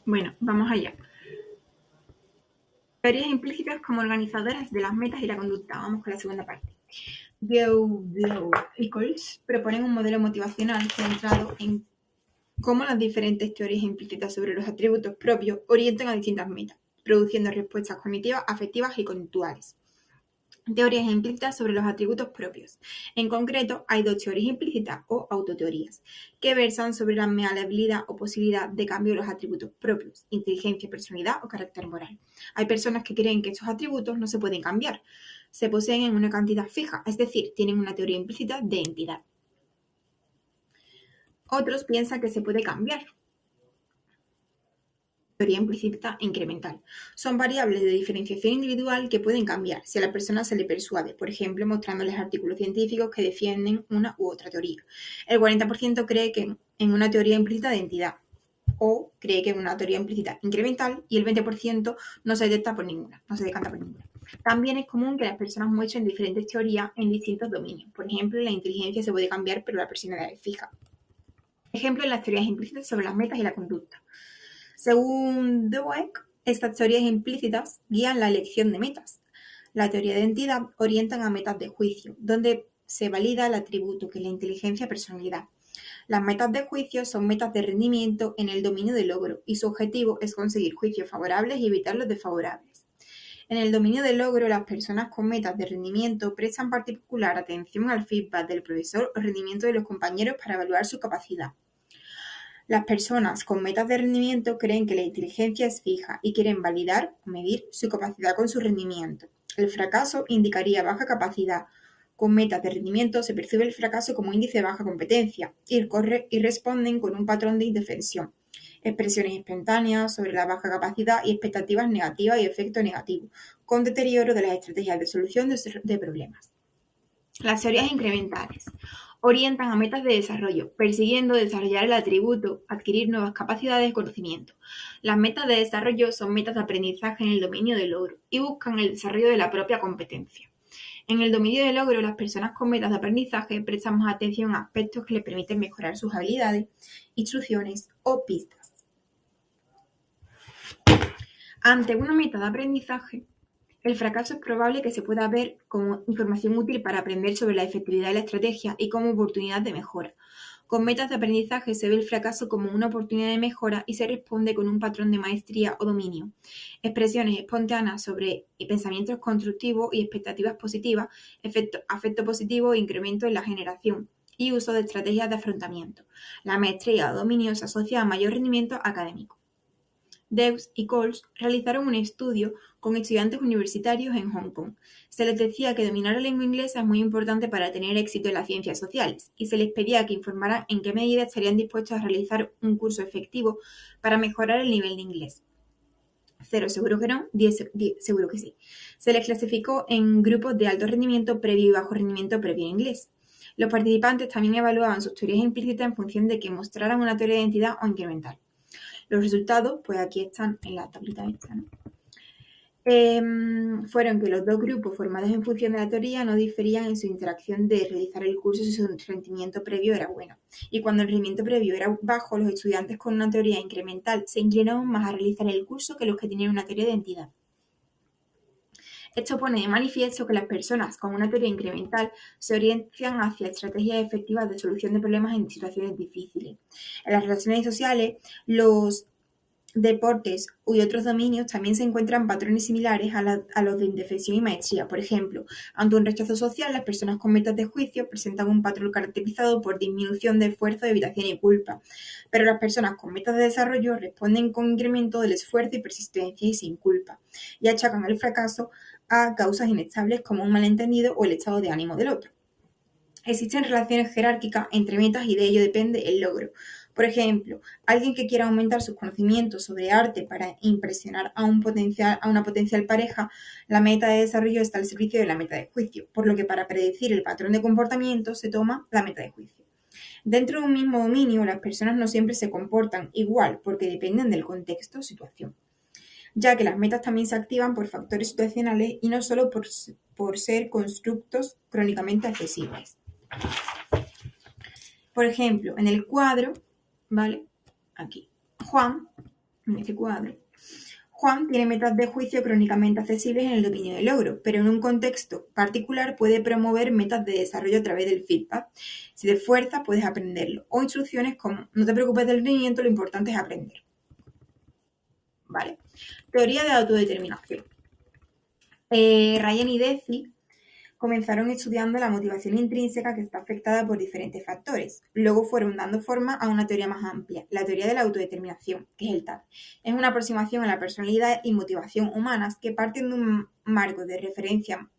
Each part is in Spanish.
Bueno, vamos allá. Teorías implícitas como organizadoras de las metas y la conducta. Vamos con la segunda parte. Blow y Coles proponen un modelo motivacional centrado en cómo las diferentes teorías implícitas sobre los atributos propios orientan a distintas metas, produciendo respuestas cognitivas, afectivas y conductuales. Teorías implícitas sobre los atributos propios. En concreto, hay dos teorías implícitas o autoteorías que versan sobre la maleabilidad o posibilidad de cambio de los atributos propios, inteligencia, personalidad o carácter moral. Hay personas que creen que estos atributos no se pueden cambiar, se poseen en una cantidad fija, es decir, tienen una teoría implícita de entidad. Otros piensan que se puede cambiar. Teoría implícita incremental. Son variables de diferenciación individual que pueden cambiar si a la persona se le persuade, por ejemplo, mostrándoles artículos científicos que defienden una u otra teoría. El 40% cree que en una teoría implícita de entidad o cree que en una teoría implícita incremental y el 20% no se decanta por ninguna. También es común que las personas muestren diferentes teorías en distintos dominios. Por ejemplo, la inteligencia se puede cambiar, pero la personalidad es fija. Ejemplo en las teorías implícitas sobre las metas y la conducta. Según Dweck, estas teorías implícitas guían la elección de metas. La teoría de entidad orientan a metas de juicio, donde se valida el atributo que es la inteligencia-personalidad. Las metas de juicio son metas de rendimiento en el dominio del logro y su objetivo es conseguir juicios favorables y evitar los desfavorables. En el dominio del logro, las personas con metas de rendimiento prestan particular atención al feedback del profesor o rendimiento de los compañeros para evaluar su capacidad. Las personas con metas de rendimiento creen que la inteligencia es fija y quieren validar o medir su capacidad con su rendimiento. El fracaso indicaría baja capacidad. Con metas de rendimiento se percibe el fracaso como índice de baja competencia y responden con un patrón de indefensión. Expresiones espontáneas sobre la baja capacidad y expectativas negativas y efecto negativo, con deterioro de las estrategias de solución de problemas. Las teorías incrementales orientan a metas de desarrollo, persiguiendo desarrollar el atributo, adquirir nuevas capacidades y conocimiento. Las metas de desarrollo son metas de aprendizaje en el dominio del logro y buscan el desarrollo de la propia competencia. En el dominio del logro, las personas con metas de aprendizaje prestan más atención a aspectos que les permiten mejorar sus habilidades, instrucciones o pistas. Ante una meta de aprendizaje, el fracaso es probable que se pueda ver como información útil para aprender sobre la efectividad de la estrategia y como oportunidad de mejora. Con metas de aprendizaje se ve el fracaso como una oportunidad de mejora y se responde con un patrón de maestría o dominio. Expresiones espontáneas sobre pensamientos constructivos y expectativas positivas, afecto positivo e incremento en la generación y uso de estrategias de afrontamiento. La maestría o dominio se asocia a mayor rendimiento académico. Deuss y Coles realizaron un estudio con estudiantes universitarios en Hong Kong. Se les decía que dominar la lengua inglesa es muy importante para tener éxito en las ciencias sociales y se les pedía que informaran en qué medida estarían dispuestos a realizar un curso efectivo para mejorar el nivel de inglés. 0 seguro que no, 10 seguro que sí. Se les clasificó en grupos de alto rendimiento previo y bajo rendimiento previo en inglés. Los participantes también evaluaban sus teorías implícitas en función de que mostraran una teoría de identidad o incremental. Los resultados, pues aquí están en la tablita esta, ¿no? Fueron que los dos grupos formados en función de la teoría no diferían en su interacción de realizar el curso si su rendimiento previo era bueno. Y cuando el rendimiento previo era bajo, los estudiantes con una teoría incremental se inclinaban más a realizar el curso que los que tenían una teoría de identidad. Esto pone de manifiesto que las personas con una teoría incremental se orientan hacia estrategias efectivas de solución de problemas en situaciones difíciles. En las relaciones sociales, los deportes y otros dominios también se encuentran patrones similares a los de indefensión y maestría. Por ejemplo, ante un rechazo social, las personas con metas de juicio presentan un patrón caracterizado por disminución de esfuerzo, evitación y culpa, pero las personas con metas de desarrollo responden con incremento del esfuerzo y persistencia y sin culpa, y achacan el fracaso a causas inestables como un malentendido o el estado de ánimo del otro. Existen relaciones jerárquicas entre metas y de ello depende el logro. Por ejemplo, alguien que quiera aumentar sus conocimientos sobre arte para impresionar a una potencial pareja, la meta de desarrollo está al servicio de la meta de juicio, por lo que para predecir el patrón de comportamiento se toma la meta de juicio. Dentro de un mismo dominio, las personas no siempre se comportan igual porque dependen del contexto o situación, ya que las metas también se activan por factores situacionales y no solo por ser constructos crónicamente accesibles. Por ejemplo, en el cuadro, ¿vale? Aquí, Juan en este cuadro. Juan tiene metas de juicio crónicamente accesibles en el dominio del logro, pero en un contexto particular puede promover metas de desarrollo a través del feedback. Si te esfuerzas, puedes aprenderlo. O instrucciones como, no te preocupes del rendimiento, lo importante es aprender. ¿Vale? Teoría de autodeterminación. Ryan y Deci comenzaron estudiando la motivación intrínseca que está afectada por diferentes factores. Luego fueron dando forma a una teoría más amplia, la teoría de la autodeterminación, que es el TAD. Es una aproximación a la personalidad y motivación humanas que parten de un marco de referencia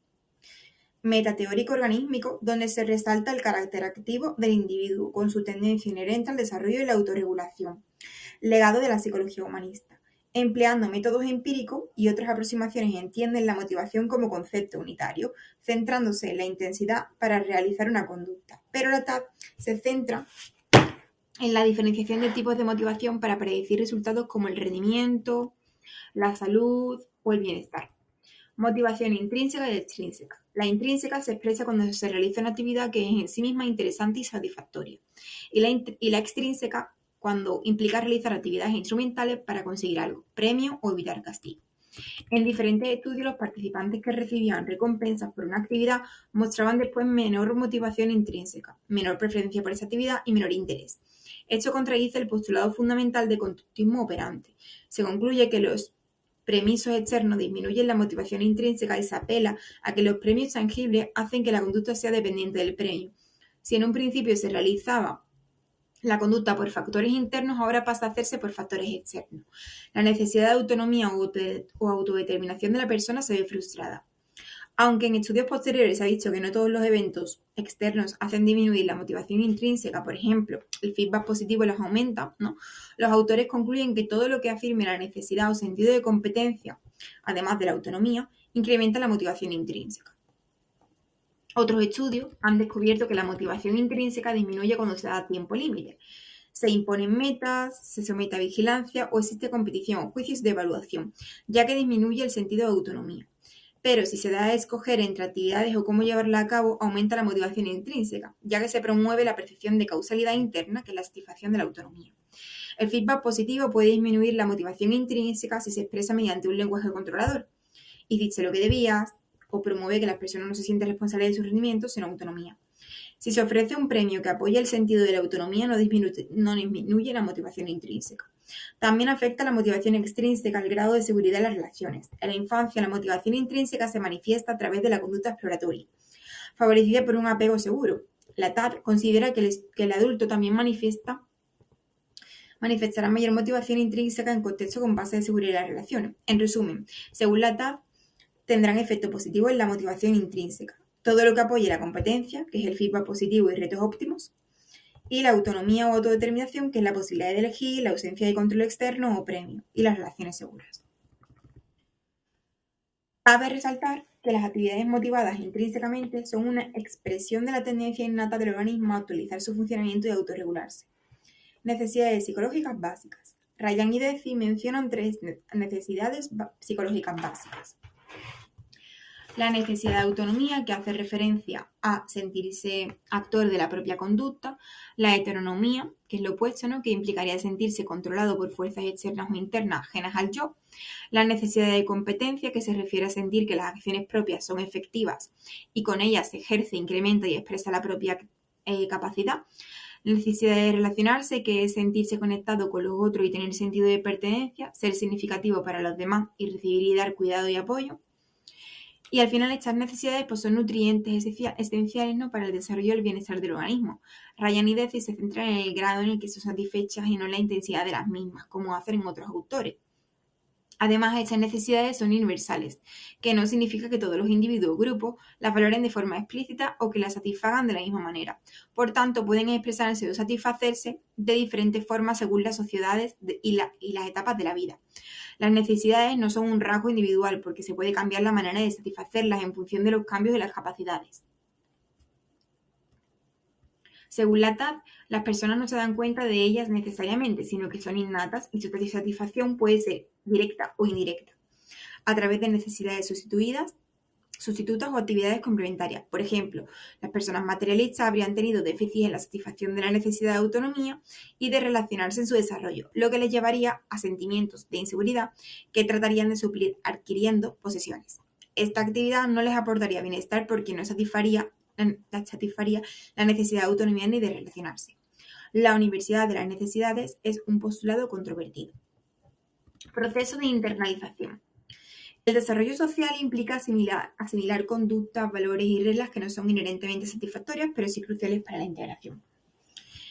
metateórico organísmico donde se resalta el carácter activo del individuo con su tendencia inherente al desarrollo y la autorregulación, legado de la psicología humanista. Empleando métodos empíricos y otras aproximaciones entienden la motivación como concepto unitario, centrándose en la intensidad para realizar una conducta. Pero la TAD se centra en la diferenciación de tipos de motivación para predecir resultados como el rendimiento, la salud o el bienestar. Motivación intrínseca y extrínseca. La intrínseca se expresa cuando se realiza una actividad que es en sí misma interesante y satisfactoria. Y la extrínseca cuando implica realizar actividades instrumentales para conseguir algo, premio o evitar castigo. En diferentes estudios, los participantes que recibían recompensas por una actividad mostraban después menor motivación intrínseca, menor preferencia por esa actividad y menor interés. Esto contradice el postulado fundamental de conductismo operante. Se concluye que los premisos externos disminuyen la motivación intrínseca y se apela a que los premios tangibles hacen que la conducta sea dependiente del premio. Si en un principio se realizaba la conducta por factores internos, ahora pasa a hacerse por factores externos. La necesidad de autonomía o autodeterminación de la persona se ve frustrada. Aunque en estudios posteriores se ha dicho que no todos los eventos externos hacen disminuir la motivación intrínseca, por ejemplo, el feedback positivo los aumenta, ¿no? Los autores concluyen que todo lo que afirme la necesidad o sentido de competencia, además de la autonomía, incrementa la motivación intrínseca. Otros estudios han descubierto que la motivación intrínseca disminuye cuando se da tiempo límite. Se imponen metas, se somete a vigilancia o existe competición o juicios de evaluación, ya que disminuye el sentido de autonomía. Pero si se da a escoger entre actividades o cómo llevarla a cabo, aumenta la motivación intrínseca, ya que se promueve la percepción de causalidad interna, que es la satisfacción de la autonomía. El feedback positivo puede disminuir la motivación intrínseca si se expresa mediante un lenguaje controlador. Hiciste lo que debías, o promueve que las personas no se sienten responsables de sus rendimientos, sino autonomía. Si se ofrece un premio que apoya el sentido de la autonomía, no disminuye la motivación intrínseca. También afecta la motivación extrínseca al grado de seguridad de las relaciones. En la infancia, la motivación intrínseca se manifiesta a través de la conducta exploratoria, favorecida por un apego seguro. La TAD considera que el adulto también manifestará mayor motivación intrínseca en contexto con base de seguridad de las relaciones. En resumen, según la TAD, tendrán efecto positivo en la motivación intrínseca. Todo lo que apoye la competencia, que es el feedback positivo y retos óptimos, y la autonomía o autodeterminación, que es la posibilidad de elegir, la ausencia de control externo o premio, y las relaciones seguras. Cabe resaltar que las actividades motivadas intrínsecamente son una expresión de la tendencia innata del organismo a actualizar su funcionamiento y autorregularse. Necesidades psicológicas básicas. Ryan y Deci mencionan 3 necesidades psicológicas básicas. La necesidad de autonomía, que hace referencia a sentirse actor de la propia conducta. La heteronomía, que es lo opuesto, ¿no? Que implicaría sentirse controlado por fuerzas externas o internas ajenas al yo. La necesidad de competencia, que se refiere a sentir que las acciones propias son efectivas y con ellas se ejerce, incrementa y expresa la propia capacidad. La necesidad de relacionarse, que es sentirse conectado con los otros y tener sentido de pertenencia, ser significativo para los demás y recibir y dar cuidado y apoyo. Y al final estas necesidades pues, son nutrientes esenciales, ¿no? Para el desarrollo y el bienestar del organismo. Ryan y Deci se centran en el grado en el que son satisfechas y no en la intensidad de las mismas, como hacen otros autores. Además, estas necesidades son universales, que no significa que todos los individuos o grupos las valoren de forma explícita o que las satisfagan de la misma manera. Por tanto, pueden expresarse o satisfacerse de diferentes formas según las sociedades y las etapas de la vida. Las necesidades no son un rasgo individual porque se puede cambiar la manera de satisfacerlas en función de los cambios de las capacidades. Según la TAD, las personas no se dan cuenta de ellas necesariamente, sino que son innatas y su satisfacción puede ser directa o indirecta, a través de necesidades sustituidas, sustitutas o actividades complementarias. Por ejemplo, las personas materialistas habrían tenido déficit en la satisfacción de la necesidad de autonomía y de relacionarse en su desarrollo, lo que les llevaría a sentimientos de inseguridad que tratarían de suplir adquiriendo posesiones. Esta actividad no les aportaría bienestar porque no satisfaría la necesidad de autonomía ni de relacionarse. La universidad de las necesidades es un postulado controvertido. Proceso de internalización. El desarrollo social implica asimilar conductas, valores y reglas que no son inherentemente satisfactorias, pero sí cruciales para la integración.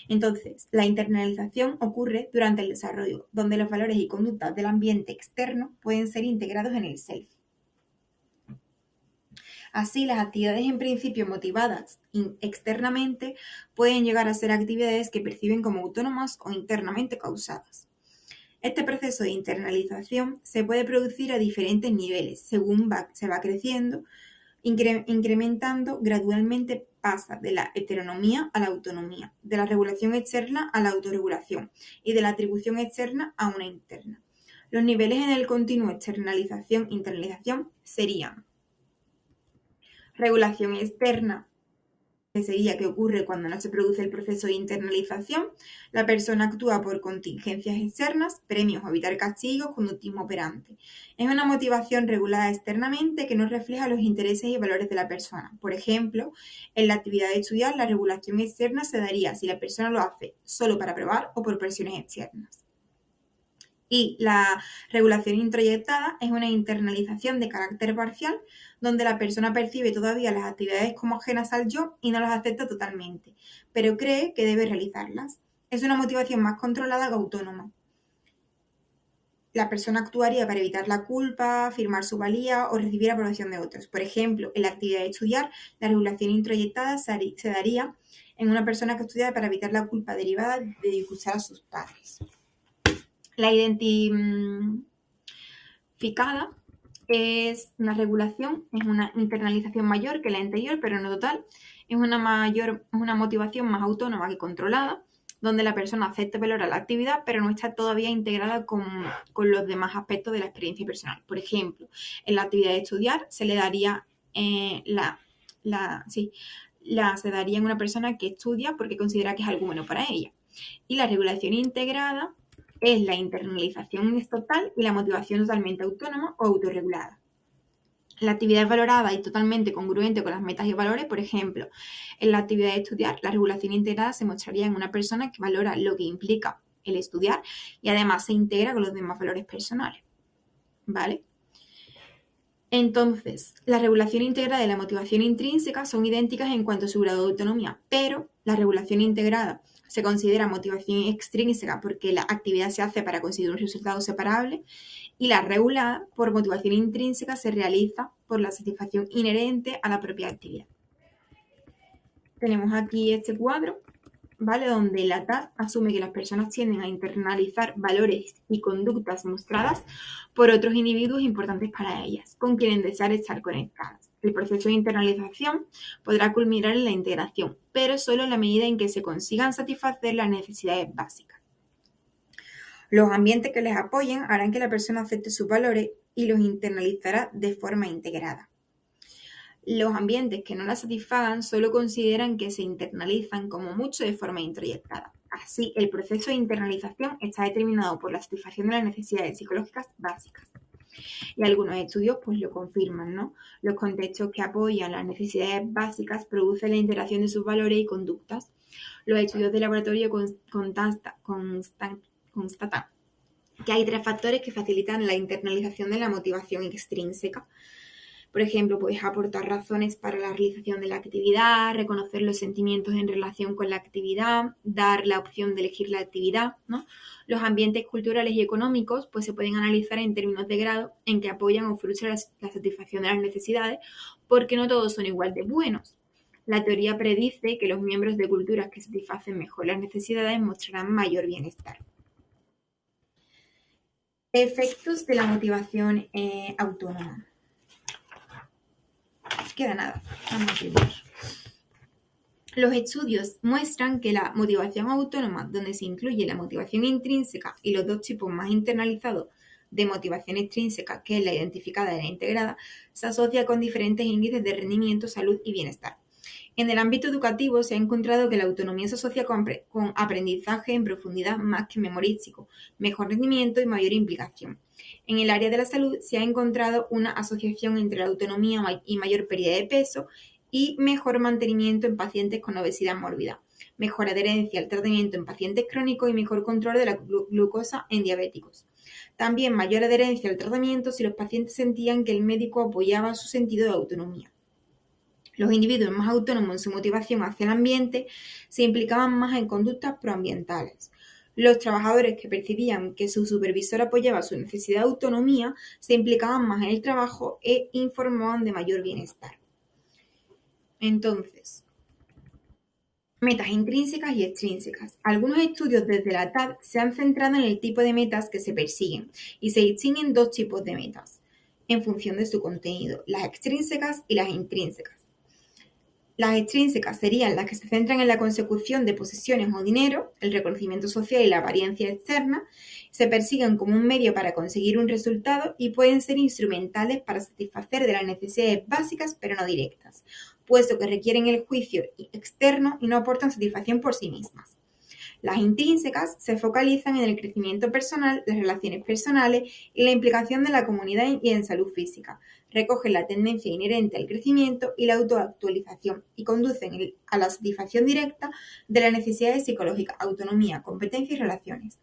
Entonces, la internalización ocurre durante el desarrollo, donde los valores y conductas del ambiente externo pueden ser integrados en el self. Así, las actividades en principio motivadas externamente pueden llegar a ser actividades que perciben como autónomas o internamente causadas. Este proceso de internalización se puede producir a diferentes niveles, según se va creciendo, incrementando gradualmente, pasa de la heteronomía a la autonomía, de la regulación externa a la autorregulación y de la atribución externa a una interna. Los niveles en el continuo externalización-internalización serían regulación externa, que sería que ocurre cuando no se produce el proceso de internalización. La persona actúa por contingencias externas, premios o evitar castigos, conductismo operante. Es una motivación regulada externamente que no refleja los intereses y valores de la persona. Por ejemplo, en la actividad de estudiar, la regulación externa se daría si la persona lo hace solo para probar o por presiones externas. Y la regulación introyectada es una internalización de carácter parcial donde la persona percibe todavía las actividades como ajenas al yo y no las acepta totalmente, pero cree que debe realizarlas. Es una motivación más controlada que autónoma. La persona actuaría para evitar la culpa, afirmar su valía o recibir aprobación de otros. Por ejemplo, en la actividad de estudiar, la regulación introyectada se daría en una persona que estudia para evitar la culpa derivada de disgustar a sus padres. La identificada es una regulación, es una internalización mayor que la anterior, pero no total. Es una motivación más autónoma que controlada, donde la persona acepta y valora la actividad, pero no está todavía integrada con los demás aspectos de la experiencia personal. Por ejemplo, en la actividad de estudiar se le daría se daría en una persona que estudia porque considera que es algo bueno para ella. Y la regulación integrada es la internalización total y la motivación totalmente autónoma o autorregulada. La actividad es valorada y totalmente congruente con las metas y valores. Por ejemplo, en la actividad de estudiar, la regulación integrada se mostraría en una persona que valora lo que implica el estudiar y además se integra con los demás valores personales. ¿Vale? Entonces, la regulación integrada y la motivación intrínseca son idénticas en cuanto a su grado de autonomía, pero la regulación integrada se considera motivación extrínseca porque la actividad se hace para conseguir un resultado separable y la regulada por motivación intrínseca se realiza por la satisfacción inherente a la propia actividad. Tenemos aquí este cuadro, ¿vale? Donde la TAD asume que las personas tienden a internalizar valores y conductas mostradas por otros individuos importantes para ellas, con quienes desean estar conectadas. El proceso de internalización podrá culminar en la integración, pero solo en la medida en que se consigan satisfacer las necesidades básicas. Los ambientes que les apoyen harán que la persona acepte sus valores y los internalizará de forma integrada. Los ambientes que no la satisfagan solo consideran que se internalizan como mucho de forma introyectada. Así, el proceso de internalización está determinado por la satisfacción de las necesidades psicológicas básicas. Y algunos estudios pues lo confirman, ¿no? Los contextos que apoyan las necesidades básicas producen la integración de sus valores y conductas. Los estudios de laboratorio constatan que hay 3 factores que facilitan la internalización de la motivación extrínseca. Por ejemplo, puedes aportar razones para la realización de la actividad, reconocer los sentimientos en relación con la actividad, dar la opción de elegir la actividad, ¿no? Los ambientes culturales y económicos pues, se pueden analizar en términos de grado en que apoyan o frustran la satisfacción de las necesidades, porque no todos son igual de buenos. La teoría predice que los miembros de culturas que satisfacen mejor las necesidades mostrarán mayor bienestar. Efectos de la motivación autónoma. Queda nada, vamos a terminar. Los estudios muestran que la motivación autónoma, donde se incluye la motivación intrínseca y los 2 tipos más internalizados de motivación extrínseca, que es la identificada y la integrada, se asocia con diferentes índices de rendimiento, salud y bienestar. En el ámbito educativo se ha encontrado que la autonomía se asocia con aprendizaje en profundidad más que memorístico, mejor rendimiento y mayor implicación. En el área de la salud se ha encontrado una asociación entre la autonomía y mayor pérdida de peso y mejor mantenimiento en pacientes con obesidad mórbida, mejor adherencia al tratamiento en pacientes crónicos y mejor control de la glucosa en diabéticos. También mayor adherencia al tratamiento si los pacientes sentían que el médico apoyaba su sentido de autonomía. Los individuos más autónomos en su motivación hacia el ambiente se implicaban más en conductas proambientales. Los trabajadores que percibían que su supervisor apoyaba su necesidad de autonomía se implicaban más en el trabajo e informaban de mayor bienestar. Entonces, metas intrínsecas y extrínsecas. Algunos estudios desde la TAD se han centrado en el tipo de metas que se persiguen y se distinguen dos tipos de metas en función de su contenido, las extrínsecas y las intrínsecas. Las extrínsecas serían las que se centran en la consecución de posesiones o dinero, el reconocimiento social y la apariencia externa, se persiguen como un medio para conseguir un resultado y pueden ser instrumentales para satisfacer de las necesidades básicas pero no directas, puesto que requieren el juicio externo y no aportan satisfacción por sí mismas. Las intrínsecas se focalizan en el crecimiento personal, las relaciones personales y la implicación de la comunidad y en salud física. Recogen la tendencia inherente al crecimiento y la autoactualización y conducen a la satisfacción directa de las necesidades psicológicas, autonomía, competencia y relaciones.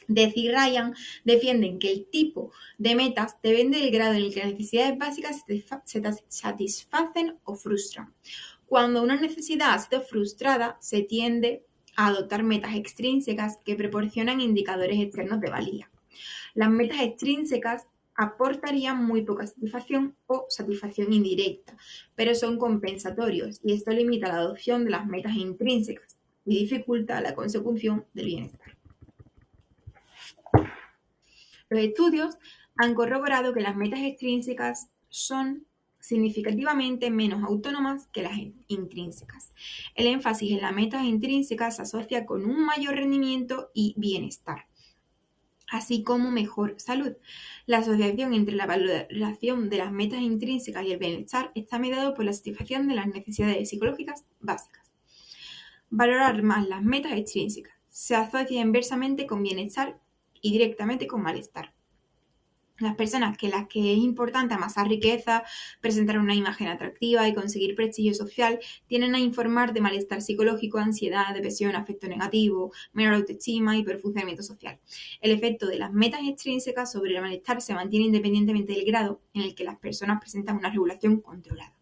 Deci y Ryan defienden que el tipo de metas depende del grado en el que las necesidades básicas se satisfacen o frustran. Cuando una necesidad ha sido frustrada, se tiende a adoptar metas extrínsecas que proporcionan indicadores externos de valía. Las metas extrínsecas aportarían muy poca satisfacción o satisfacción indirecta, pero son compensatorios y esto limita la adopción de las metas intrínsecas y dificulta la consecución del bienestar. Los estudios han corroborado que las metas extrínsecas son significativamente menos autónomas que las intrínsecas. El énfasis en las metas intrínsecas se asocia con un mayor rendimiento y bienestar, así como mejor salud. La asociación entre la valoración de las metas intrínsecas y el bienestar está mediado por la satisfacción de las necesidades psicológicas básicas. Valorar más las metas extrínsecas se asocia inversamente con bienestar y directamente con malestar. Las personas que las que es importante amasar riqueza, presentar una imagen atractiva y conseguir prestigio social, tienden a informar de malestar psicológico, ansiedad, depresión, afecto negativo, menor autoestima y peor funcionamiento social. El efecto de las metas extrínsecas sobre el malestar se mantiene independientemente del grado en el que las personas presentan una regulación controlada.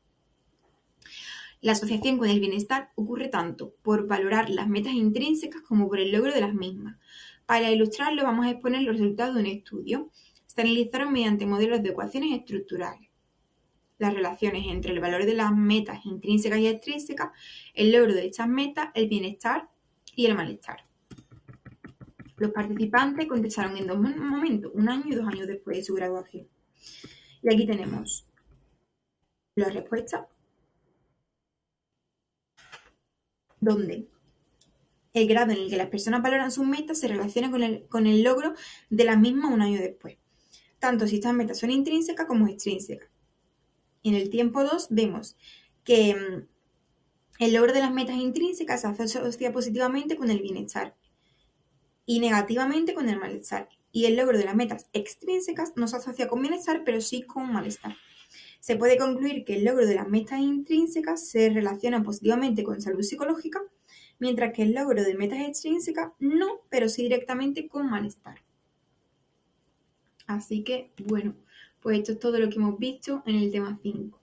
La asociación con el bienestar ocurre tanto por valorar las metas intrínsecas como por el logro de las mismas. Para ilustrarlo, vamos a exponer los resultados de un estudio. Se analizaron mediante modelos de ecuaciones estructurales las relaciones entre el valor de las metas intrínsecas y extrínsecas, el logro de estas metas, el bienestar y el malestar. Los participantes contestaron en dos momentos, 1 año y 2 años después de su graduación. Y aquí tenemos las respuestas, donde el grado en el que las personas valoran sus metas se relaciona con el logro de las mismas 1 año después, tanto si estas metas son intrínsecas como extrínsecas. En el tiempo 2 vemos que el logro de las metas intrínsecas se asocia positivamente con el bienestar y negativamente con el malestar. Y el logro de las metas extrínsecas no se asocia con bienestar, pero sí con malestar. Se puede concluir que el logro de las metas intrínsecas se relaciona positivamente con salud psicológica, mientras que el logro de metas extrínsecas no, pero sí directamente con malestar. Así que, bueno, pues esto es todo lo que hemos visto en el tema 5.